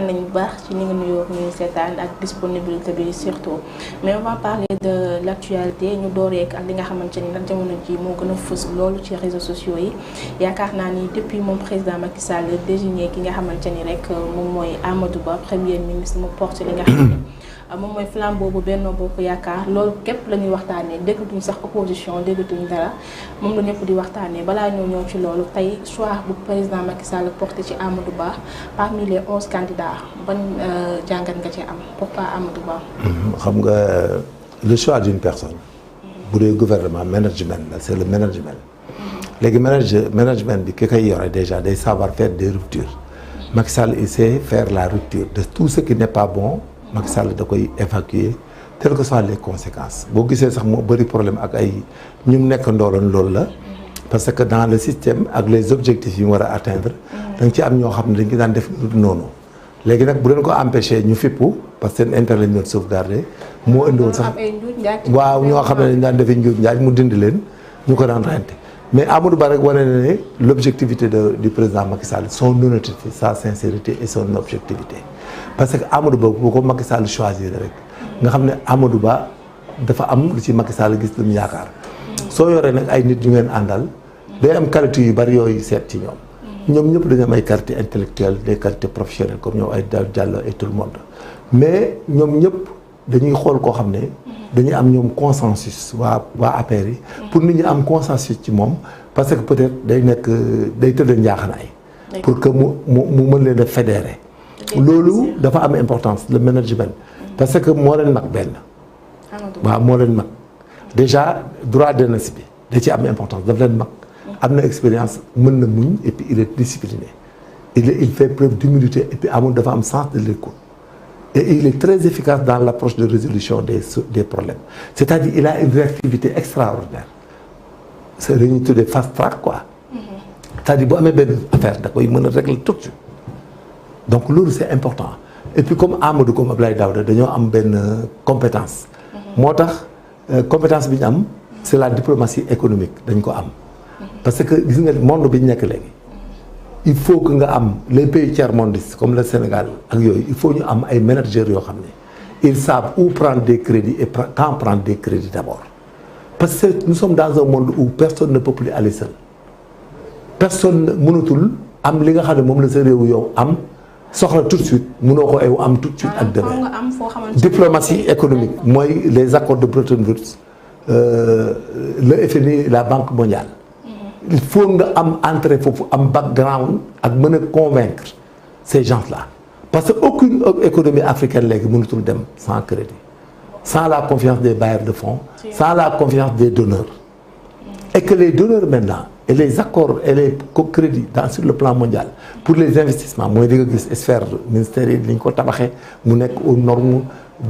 kontaan nañu bu baax ci ni nga nuyoo ñuy seetaan ak disponibilité bi surtout mais on va parler de l'actualité ñu dooreek ak li nga xamante ni nag jamono ji moo gën a fës loolu ci réseaux sociaux yi yaakaar naa ni depuis moom président Macky Sall désigné ki nga xamante ni rek moom mooy Amadou Ba premier ministre mu porte li nga xam ne moom mooy flambeau bu Benno Bokk Yaakaar loolu képp la ñuy waxtaanee déggatuñ sax opposition déggatuñ dara moom la ñëpp di waxtaanee balaa ñoo ñëw ci loolu tey choix bu président Macky Sall porté ci Amadou Ba parmi les 11 candidats ban jàngat nga ci am pourquoi Amadou Ba. xam nga le choix d'une personne. bu dee gouvernement management la c'est le management. léegi management bi ki koy yore déjà day savoir faire des ruptures. Macky Sall il sait faire la rupture de tout ce qui n'est pas bon. Macky Sall da koy évacuer quelles que soient les conséquences boo gisee sax moo bëri problème ak ay ñu nekk ndooloon loolu la parce que dans le système ak les objectifs yi mu war a atteindre da nga ci am ñoo xam ne dañ ko daan def noonu léegi nag bu leen ko empêcher ñu fippu parce que seen intérêt lañ doon sauvegarder moo indiwoon sax waaw ñoo xam ne dañ daan defee njuuj njaaj mu dindi leen ñu ko daan rente mais Amadou Ba rek wane na ne l'objectivité du président Macky Sall son honnêteté sa sincérité et son objectivité parce que Amadou Ba bu ko Macky Sall choisir rek nga xam ne Amadou Ba dafa am lu ci Macky Sall gis lu mu yaakaar soo yoree nag ay nit ñu ngeen àndal day am qualité yu bari yooyu seet ci ñoom ñëpp dañu am ay qualités intellectuelles des qualités professionnelles comme ñoom ay Diallo et tout le monde mais ñoom ñëpp dañuy xool koo xam ne dañuy am ñoom consensus waa APR yi pour nit ñi am consensus ci moom parce que peut-être day tëdd njaaxanaay pour que mu mën leen a fédérer loolu dafa am importance le management parce que moo leen mag benn waaw moo leen mag déjà droit d'aînesse bi da ci am importance daf leen mag am na expérience mën na muñ et puis il est discipliné il fait preuve d'humilité et puis amul dafa am sens de l'écoute et il est très efficace dans l'approche de résolution des problèmes c'est-à-dire il a une réactivité extraordinaire c'est li ñuy tuddee fast track quoi c'est-à-dire bu amee benn affaire da koy mën a régler tout de suite donc loolu c'est important et puis comme Amadou comme Abdoulaye Daouda dañoo am benn compétence moo tax compétence bi ñu am c'est la diplomatie économique dañ ko am parce que gis nga monde bi ñu nekk léegi il faut que nga am les pays tiers-mondistes comme le Sénégal ak yooyu il faut ñu am ay managers yoo xam ne ils savent où prendre des crédits et quand prendre des crédits d'abord parce que nous sommes dans un monde où personne ne peut plus aller seul personne mënatul am li nga xam ne moom la sa réew yow am soxla tout de suite mënoo ko ew am tout de suite ak demain diplomatie économique mooy les accords de Bretton Woods le FMI la Banque mondiale il faut nga am entrée foofu am background ak mën a convaincre ces gens-là parce que aucune économie africaine léegi mënatul dem sans crédit sans la confiance des bailleurs de fonds sans la confiance des donneurs et que les donneurs maintenant et les accords et les crédits sur le plan mondial pour les investissements mooy di nga gis sphère ministère yi li ñu ko tabaxee mu nekk aux normes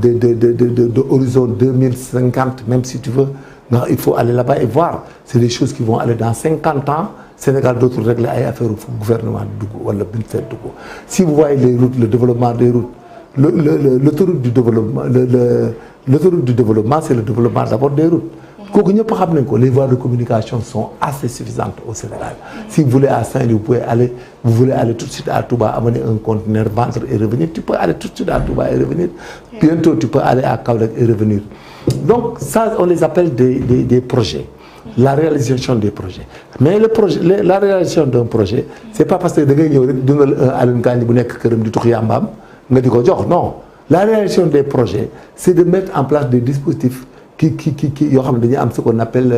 de horizon 2050 même si tu veux non, il faut aller là-bas et voir c'est des choses qui vont aller dans 50 ans Sénégal dootul régler ay affaires gouvernement dugg wala ministère dugg si vous voyez les routes le développement des routes l'autoroute du développement l'autoroute du développement c'est le développement d'abord des routes kooku ñëpp xam nañ ko les voies de communication sont assez suffisantes au Sénégal si vous voulez à Saint-Louis vous voulez aller tout de suite à Touba amener un conteneur vendre et revenir tu peux aller tout de suite à Touba et revenir bientôt tu peux aller à Kaolack et revenir donc ça on les appelle des projets la réalisation des projets mais la réalisation d'un projet c'est pas parce que da ngay ñëw rek dundal un Alioune Kandji bu nekk këram di tux yàmbaam nga di ko jox non la réalisation des projets c'est de mettre en place des dispositifs qui yoo xam ne dañuy am ce qu'on appelle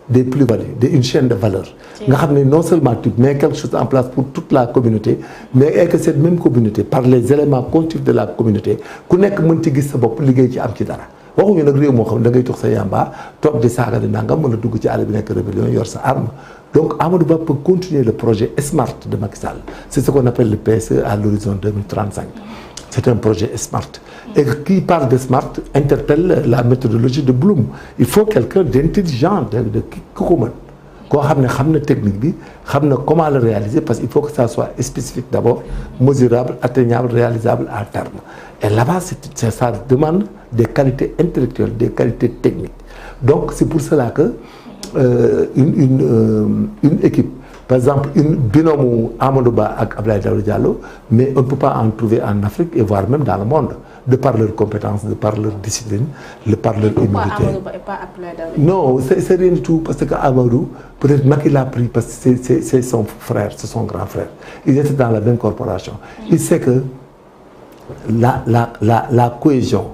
des plus-values une chaîne de valeur nga xam ne non seulement tu mets quelque chose en place pour toute la communauté mais et que cette même communauté par les éléments constitutifs de la communauté ku nekk mën ci gis sa bopp liggéey ci am ci dara waxuñu nag réew moo xam ne da ngay tox sa yamba toog di saaga di nangam mën a dugg ci àll bi nekk rébellion yor sa arme donc Amadou Ba peut continuer le projet SMART de Macky Sall c'est ce qu'on appelle le PSE à l'horizon 2035 c'est un projet SMART et qui parle de SMART interpelle la méthodologie de Bloom il faut quelqu'un d'intelligent de ki ko mën koo xam ne technique bi xam na comment le réaliser parce qu'il faut que ça soit spécifique d'abord mesurable atteignable réalisable à terme et là-bas ça demande des qualités intellectuelles des qualités techniques donc c'est pour cela que une équipe par exemple une binôme Amadou Ba ak Abdoulaye Daouda Diallo, mais on ne peut pas en trouver en Afrique et voire même dans le monde, de par leurs compétences, de par leur discipline, de par leur humilité. Pourquoi Amadou Ba et pas Abdoulaye Daouda? Non, c'est rien du tout, parce que Amadou, peut-être Macky l'a pris parce que c'est son frère, c'est son grand frère. Ils étaient dans la même corporation. Il sait que la cohésion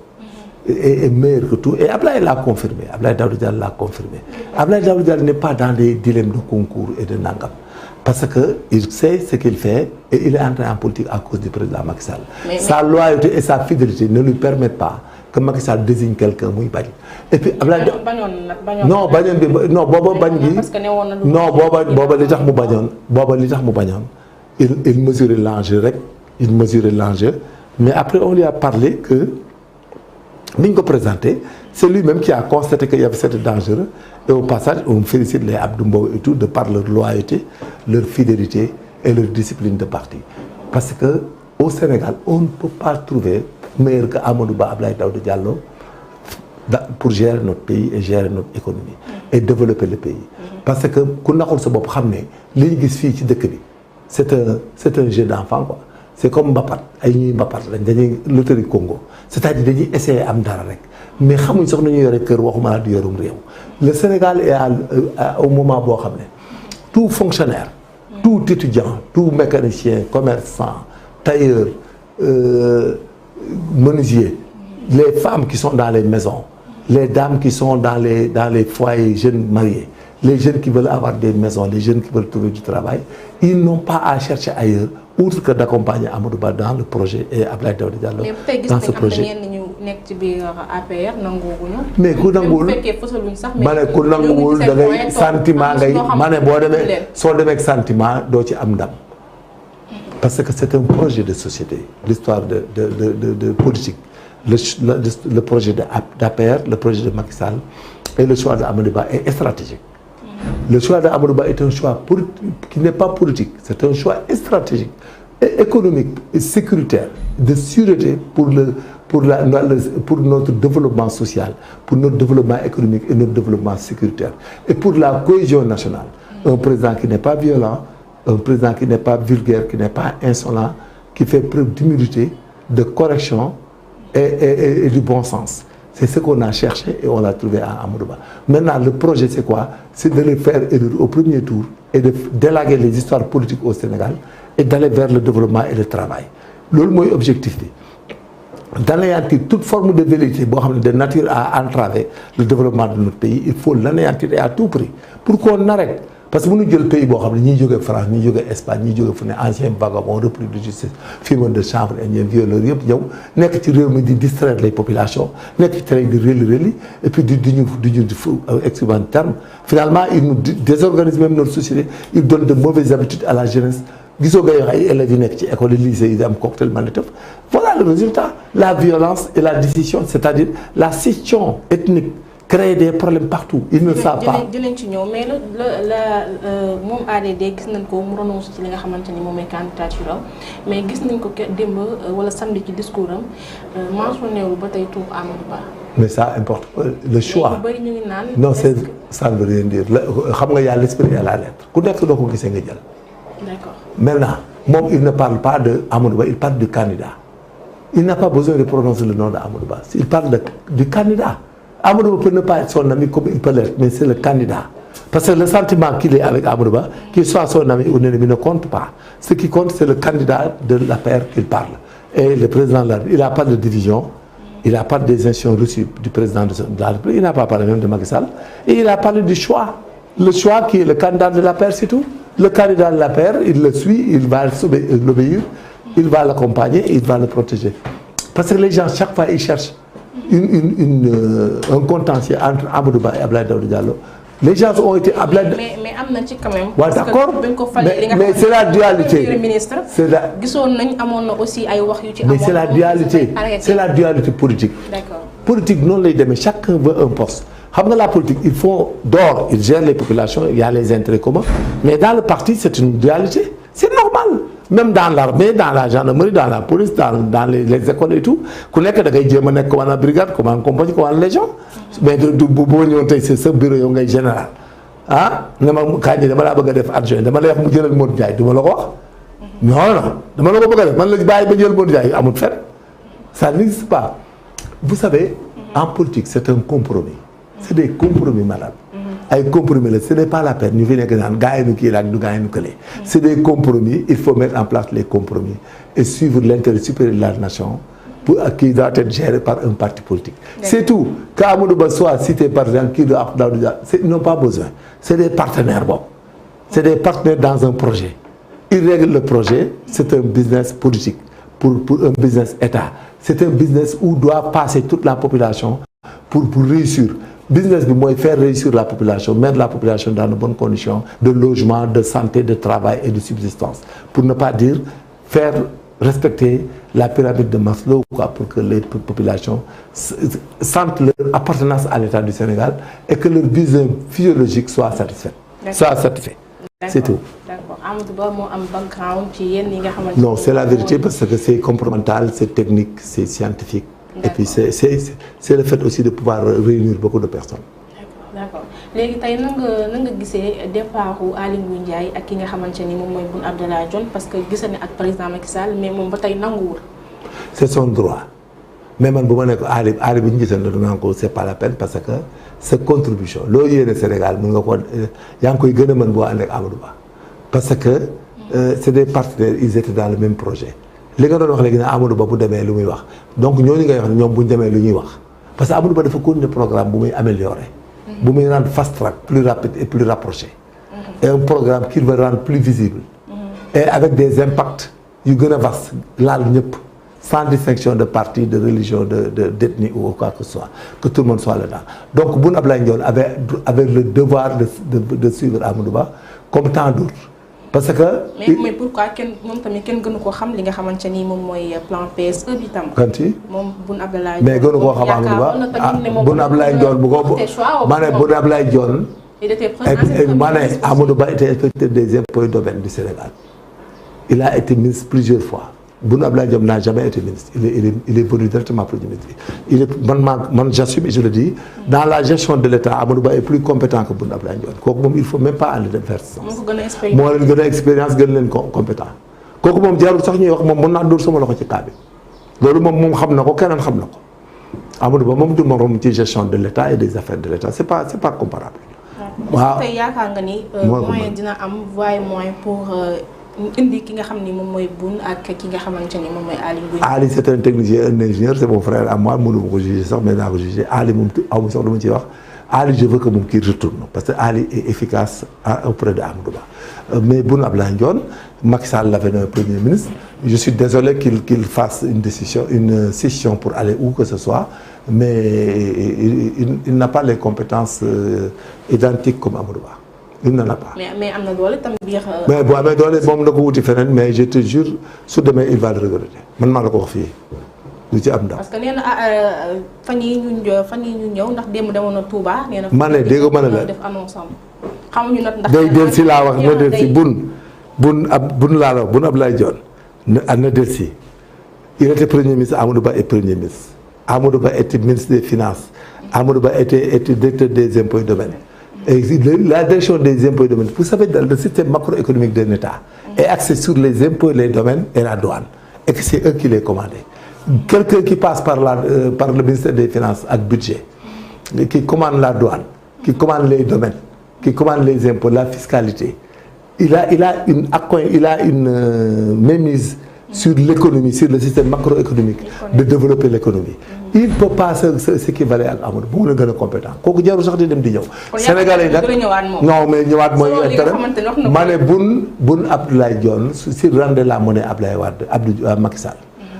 est meilleure que tout. Et Abdoulaye l'a confirmé. Abdoulaye Daouda Diallo l'a confirmé. Abdoulaye Daouda Diallo n'est pas dans des dilemmes de concours et de nangam. Parce qu'il sait ce qu'il fait et il est entré en politique à cause du président Macky Sall. Sa loyauté et sa fidélité ne lui permettent pas que Macky Sall désigne quelqu'un muy bañ. Et puis Abdoulaye non bañoon bi non booba bañ gi non booba li tax mu bañoon il mesurait l'enjeu rek, il mesurait l'enjeu, mais après on lui a parlé que bi ñu ko présenté, c'est lui-même qui a constaté qu'il y avait cet danger. Et au passage, on félicite les Abdou Mbow et tout de par leur loyauté, leur fidélité et leur discipline de parti. Parce que au Sénégal, on ne peut pas trouver meilleur que Amadou Ba, Abdoulaye Daouda Diallo pour gérer notre pays et gérer notre économie et développer le pays. Parce que ku naxul sa bopp xam ne li ñu gis fii ci dëkk bi c'est un jeu d'enfant quoi. C'est comme Mbapat ay ñuy Mbapat lañ dañuy loterie Congo, c'est-à-dire dañuy essayer am dara rek mais xamuñ sax nañu yore kër waxuma la di yorum réew. Le Sénégal est au moment boo xam ne tout fonctionnaire, tout étudiant, tout mécanicien, commerçant, tailleur, menuisier, les femmes qui sont dans les maisons, les dames qui sont dans les foyers jeunes mariés, les jeunes qui veulent avoir des maisons, les jeunes qui veulent trouver du travail, ils n'ont pas à chercher ailleurs outre que d'accompagner Amadou Ba dans le projet et Abdoulaye Daouda Diallo dans ce projet. Mais ku nanguwul ma ne ku nanguwul da ngay sentiment ngay ma ne boo demee soo demee ak sentiment doo ci am ndam parce que c'est un projet de société, l'histoire de politique, le projet d'APR, le projet de Macky Sall et le choix de Amadou Ba est stratégique. Le choix de Amadou Ba est un choix qui n'est pas politique, c'est un choix stratégique, et économique et sécuritaire, de sûreté pour notre développement social, pour notre développement économique et notre développement sécuritaire, et pour la cohésion nationale. Un président qui n'est pas violent, un président qui n'est pas vulgaire, qui n'est pas insolent, qui fait preuve d'humilité, de correction et du bon sens. C'est ce qu'on a cherché et on l'a trouvé à Amadou Ba. Maintenant, le projet, c'est quoi? C'est de le faire élire au premier tour et de délaguer les histoires politiques au Sénégal et d'aller vers le développement et le travail. C'est l'objectif. D'anéantir toute forme de vérité de nature à entraver le développement de notre pays, il faut l'anéantir à tout prix pour qu'on arrête. Parce que nous avons le pays, nous avons France, nous avons l'Espagne, nous avons les anciens vagabonds, repris de justice, firmes de chambre, violeurs, nous avons distraire les populations, nous avons et puis excusez terme. Finalement, ils nous désorganisent même notre société, ils donnent de mauvaises habitudes à la jeunesse. Voilà le résultat, la violence et la décision, c'est-à-dire la scission ethnique. Créer des problèmes partout, ils ne savent pas. Mais moom ADD gis nañ ko mu renoncé ci li nga xamante ni moom mooy candidature mais gis nañ ko démb wala samedi ci discours am mentionné wul ba tey tur Amadou Ba. Mais ça importe le choix. Non, ça ne veut rien dire. Xam nga y a l'esprit et la lettre. Ku nekk doo ko gisee nga jël. D'accord. Maintenant, moom il ne parle pas de Amadou Ba, il parle du candidat. Il n'a pas besoin de prononcer le nom de Amadou Ba. Il parle du candidat. Amadou Ba peut ne pas être son ami comme il peut l'être, mais c'est le candidat. Parce que le sentiment qu'il est avec Amadou Ba, qu'il soit son ami ou ennemi, ne compte pas. Ce qui compte, c'est le candidat de la paire qu'il parle. Et le président, il n'a pas de division, il n'a pas des instructions reçues du président de la République, il n'a pas parlé même de Macky Sall, et il a parlé du choix. Le choix qui est le candidat de la paire, c'est tout. Le candidat de la paire, il le suit, il va l'obéir, il va l'accompagner, il va le protéger. Parce que les gens, chaque fois, ils cherchent un contentieux entre Amadou Ba et Abdoulaye Daouda Diallo. Les gens ont été mais amna quand même. Ouais, d'accord. Mais c'est la dualité. C'est la dualité. C'est la dualité politique. D'accord. Politique non les démé chacun veut un poste. La politique, il faut d'or, il gère les populations, il y a les intérêts communs. Mais dans le parti, c'est une dualité. C'est normal. Même dans l'armée, dans la gendarmerie, dans la police, dans les écoles et tout. Qu'on est que comme brigade, comme compagnie, comme légion. Mais c'est ce bureau général. ah nga ma Kandji dama laa bëgg a def adjoint dama lay wax mu jëlal Modou Ndiaye du ma la ko wax. non non dama la ko bëgg a def man la bàyyi ba jël Modou Ndiaye amul fenn ça n'existe pas. Vous savez, en politique c'est un compromis. C'est des compromis madame. ay compromis la ce n'est pas la peine ñu fi nekk naan gaa yi nu kii la ak du gaa yi nu kële. C'est des compromis, il faut mettre en place les compromis et suivre l'intérêt supérieur de la nation pour qui doit être géré par un parti politique. C'est tout. Qu'Amadou Ba soit cité par exemple qui doit ils n'ont pas besoin. C'est des partenaires bon. C'est des partenaires dans un projet. Ils règlent le projet, c'est un business politique pour un business État. C'est un business où doit passer toute la population pour réussir. Business bi mooy faire réussir la population, mettre la population dans de bonnes conditions de logement, de santé, de travail et de subsistance. Pour ne pas dire faire respecter la pyramide de Maslow quoi, pour que les populations sentent leur appartenance à l'État du Sénégal et que leur besoin physiologique soit satisfait. Soit satisfait. C'est tout. D'accord. Amadou Ba moo am background ci yenn yi nga xamante non c'est la vérité parce que c'est comportemental, c'est technique, c'est scientifique. Et puis c'est le fait aussi de pouvoir réunir beaucoup de personnes. D'accord léegi tey nan nga gisee départ Aly Ngouille Ndiaye ak ki nga xamante ni moom mooy Boun Abdallah Dionne parce que gis na ak président Macky Sall mais moom ba tey nanguwul. C'est son droit mais man bu ma nekk Aly bi ñu gisoon ne dama ko c'est pas la peine parce que sa contribution loo yéene Sénégal mën nga ko yaa ngi koy gën a mën boo ànd ak Amadou Ba parce que c'est des partenaires ils étaient dans le même projet. li nga doon wax léegi ne Amadou Ba bu demee lu muy wax donc ñooñu ngay wax ne ñoom bu ñu demee lu ñuy wax parce que Amadou Ba dafa continuer programme bu muy améliorer. bu muy rendre fast track plus rapide et plus rapproché. et un programme qui va rendre plus visible. et avec des impacts yu gën a vaste laal ñëpp sans distinction de parti de religion d'ethnie ou quoi que ce soit que tout le monde soit là-dedans donc Boun Abdallah Dionne avait le devoir de suivre Amadou Ba comme tant d'autres. parce que mais pourquoi moom tamit kenn gënu ko xam li nga xamante ni moom mooy plan PSE bi tam. kanti moom Boun Abdallah mais gënu koo xam Amadou Ba Boun Abdallah Dionne bu ko ma ne Boun Abdallah Dionne ma ne Amadou Ba était inspecteur des impôts et domaines du Sénégal il a été ministre plusieurs fois Boun Abdallah Dionne n'a jamais été ministre il est venu directement premier ministre man j'assume et je le dis dans la gestion de l'État Amadou Ba est plus compétent que Boun Abdallah Dionne kooku moom il faut même pas aller vers ce sens moo leen gën a expérience gën leen compétent kooku moom jarul sax ñuy wax moom mën naa dóor sama loxo ci cas bi loolu moom xam na ko keneen xam na ko Amadou Ba moom du morom ci gestion de l'État et des affaires de l'État c'est pas comparable waaw tey yaakaar nga ni moyen dina am voie moyen pour indi ki nga xam ni moom mooy Boun ak ki nga xamante ni moom mooy Aly Ngouille. Aly c'est un technicien un ingénieur c'est mon frère à moi mënu ma ko juger sax mais naa ko juger Aly moom aw ma sax lu ma ciy wax Aly je veux que moom kii retourne parce que Aly est efficace auprès de Amadou Ba mais Boun Abdallah Dionne Macky Sall l'avait nommé premier ministre je suis désolé qu'il fasse une scission pour aller où que ce soit mais il n'a pas les compétences identiques comme Amadou Ba. il n'en a pas. mais am na doole tam biir. mais bu amee doole moom na ko wuti feneen mais je te jure su demee il va le regretter man maa la ko wax fii lu ci am ndax. parce que nee na fan yii ñu ñëw ndax démb demoon na Touba. nee na ma ne dégg nga ma ne la def annonce am xamuñu nag ndax. day del si laa wax na del si Boun laa la wax Boun Abdallah Dionne na del si il était premier ministre Amadou Ba est premier ministre Amadou Ba était ministre des finances Amadou Ba était directeur des impôts et domaines. Et la direction des impôts et domaines, vous savez, dans le système macroéconomique d'un État est axé sur les impôts, les domaines et la douane. Et que c'est eux qui les commandent. Quelqu'un qui passe par le ministère des Finances avec budget, qui commande la douane, qui commande les domaines, qui commande les impôts, la fiscalité, il a une mainmise sur l'économie, sur le système macroéconomique, de développer l'économie. Il ne peut pas s'équivaler ak Amadou bu mu la gën a compétent kooku jarul sax di dem di ñëw. Sénégalais nag non mais ñëwaat mooy intérêt ma ne Boun Abdallah Dionne s'il rendait la monnaie Abdoulaye Wade Macky Sall.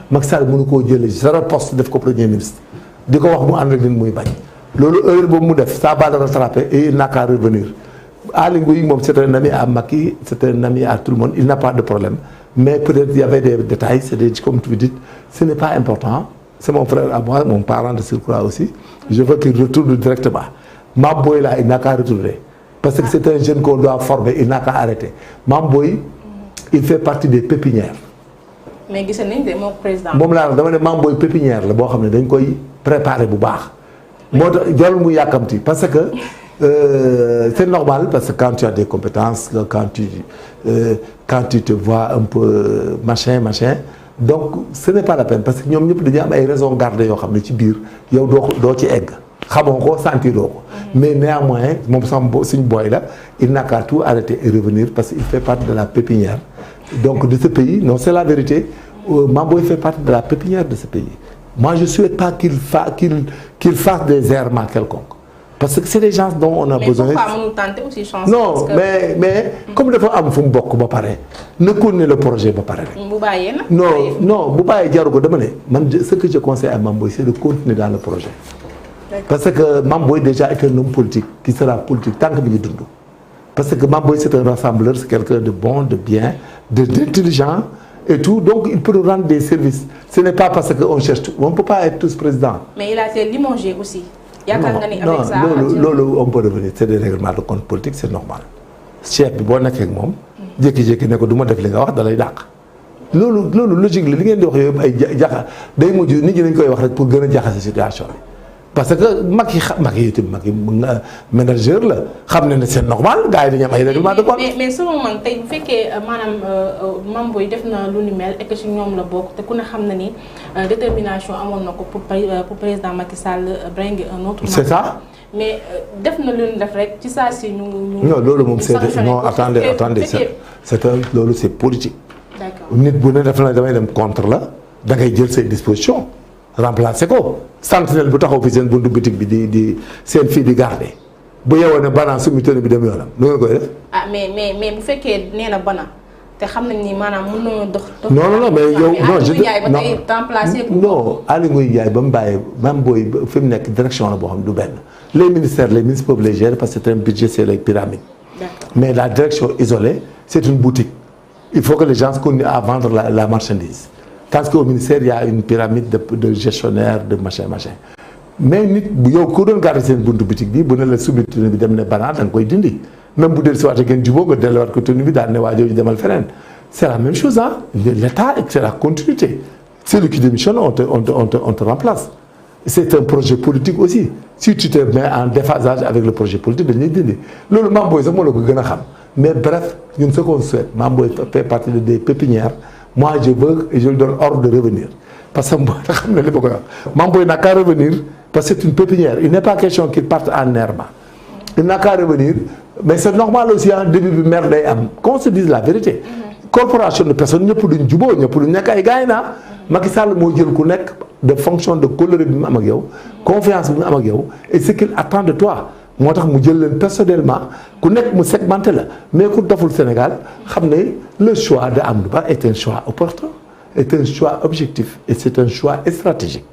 Macky Sall mënu koo jëlee zéro poste def ko premier ministre di ko wax mu ànd ak nit muy bañ loolu erreur boobu mu def ça va le rattraper et il n'a qu'à revenir. Aly Ngouille moom c'est un ami à Macky c'est un ami à tout le monde il n'a pas de problème mais peut-être il y avait des détails c'est comme tu dis ce n'est pas important. C'est mon frère à moi, mon parent de surcroît aussi. Je veux qu'il retourne directement. Mamboy là, il n'a qu'à retourner. Parce que c'est un jeune qu'on doit former, il n'a qu'à arrêter. Mamboy, il fait partie des pépinières. Mais gis nañ de moom président. moom laa dama ne Mamboy pépinière la boo xam ne dañ koy préparer bu baax. moo tax jarul mu yàkkamti parce que c'est normal parce que quand tu as des compétences, quand tu te vois un peu machin, donc ce n'est pas la peine parce que ñoom ñëpp dañuy am ay raisons garder yoo xam ne ci biir yow doo ci egg xamoo ko sentiroo ko. mais néanmoins moom suñu boy la il n'a qu'à tout arrêter et revenir parce qu'il fait partie de la pépinière donc de ce pays. Non, c'est la vérité. Mame Boye fait partie de la pépinière de ce pays. Moi, je ne souhaite pas qu'il fasse des errements quelconques. Parce que c'est des gens dont on a besoin. Mais pourquoi nous tenter aussi chance? Non, mais comme il faut am fu mu bokk ba pare ne connaît le projet ba pare rek. bu bàyyee nag. non bu bàyyee jaru ko dama ne man ce que je conseille à Mame Boye c'est de continuer dans le projet. Parce que Mame Boye déjà est un homme politique qui sera politique tant que mi ngi dund. Parce que Mame Boye c'est un rassembleur, c'est quelqu'un de bon, de bien, d'intelligent et tout. Donc il peut nous rendre des services. Ce n'est pas parce qu'on cherche tout. On ne peut pas être tous présidents. Mais il a été limogé aussi. Non, on peut revenir. C'est des règlements de compte politique, c'est normal. Chef bi boo nekkee ak moom. jékki-jékki ne ko du ma def li nga wax da lay dàq. loolu logique la li ngeen di wax yooyu ay jaxa day mujj nit ñi dañ koy wax rek pour gën a jaxase situation bi. parce que Macky manager la xam ne c'est normal gars yi dañu am ay règlement de compte. mais selon man tey bu fekkee maanaam Mame Boye def na lu ni mel et que ci ñoom la bokk te ku ne xam na ni détermination amoon na ko pour président Macky Sall bring un autre. c'est ça. mais def na lu ñu def rek ci saa si ñu. non loolu moom c'est non attendez loolu c'est politique. d'accord nit bu ne def na damay dem contre la da ngay jël say dispositions. remplacer ko sentinelle bu taxaw fi seen buntu boutique bi di seen fii di garder bu yeewoo ne bana sumu tënk bi dem yoonam nu ngeen koy def. ah mais bu fekkee nee na bana te xam nañ ni maanaam mën nañoo dox. non mais yow non Aly Ngouille Ndiaye ba mu bàyyi Mame Boye fi mu nekk direction la boo xam du benn les ministères peuvent les gérer parce que c'est un budget, c'est les pyramides. Mais la direction isolée c'est une boutique. Il faut que les gens continuent à vendre la marchandise. Parce qu'au ministère, il y a une pyramide de gestionnaires, de machin. Mais si vous regardez une boutique, vous avez soumis une banane, vous avez dit. Même si vous avez dit c'est la même chose. Hein? L'État, c'est la continuité. Celui qui démissionne, on te remplace. C'est un projet politique aussi. Si tu te mets en déphasage avec le projet politique, vous allez le Mame Boye, c'est mais bref, nous ce qu'on souhaite. Mame Boye fait partie des pépinières. Moi, je veux et je lui donne ordre de revenir. Parce que Mame Boye n'a qu'à revenir parce que c'est une pépinière. Il n'est pas question qu'il parte en herbe. Il n'a qu'à revenir. Mais c'est normal aussi, en début de merde, qu'on se dise la vérité. Corporation de personnes, il n'y a plus de jubo, il n'y a plus de gaïna. Macky Sall moo jël ku nekk de fonction de couleur bi mu am ak yow confiance bi mu am ak yow et ce qu'il attend de toi. Moo tax mu jël leen personnellement ku nekk mu segmenté la mais ku doful Sénégal xam ne le choix de Amadou Ba est un choix opportun, est un choix objectif et c'est un choix stratégique.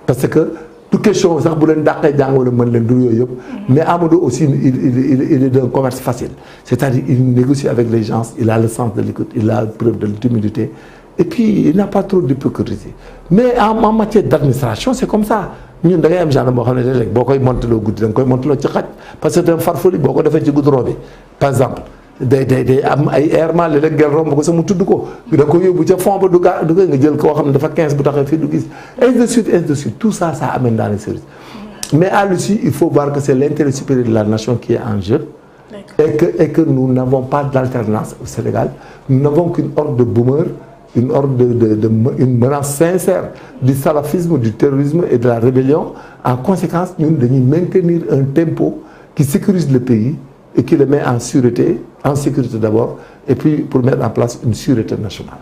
Parce que toute question sax bu leen dàqee jàng wala mën leen du yooyu yëpp mais Amadou aussi il est d'un commerce facile. C'est-à-dire il négocie avec les gens, il a le sens de l'écoute, il a preuve de l'humilité et puis il n'a pas trop d'hypocrisie. Mais en matière d'administration c'est comme ça. Ñun da ngay am genre boo xam ne léeg-léeg boo koy monteloo guddi da nga koy monteloo ci xaj parce que c'est un farfelu boo ko defee ci goudron bi par exemple day am ay errements léeg-léeg ngeen romb ko sax mu tudd ko da nga koy yóbbu ca fond ba du nga jël koo xam ne dafa 15 bu taxee fii du gis ainsi de suite tout ça amène dans les services. Mais à l'issue il faut voir que c'est l'intérêt supérieur de la nation qui est en jeu et que nous n'avons pas d'alternance au Sénégal. Nous n'avons qu'une horde de boomers, une horde une menace sincère du salafisme, du terrorisme et de la rébellion. En conséquence, nous devons maintenir un tempo qui sécurise le pays et qui le met en sécurité d'abord, et puis pour mettre en place une sûreté nationale.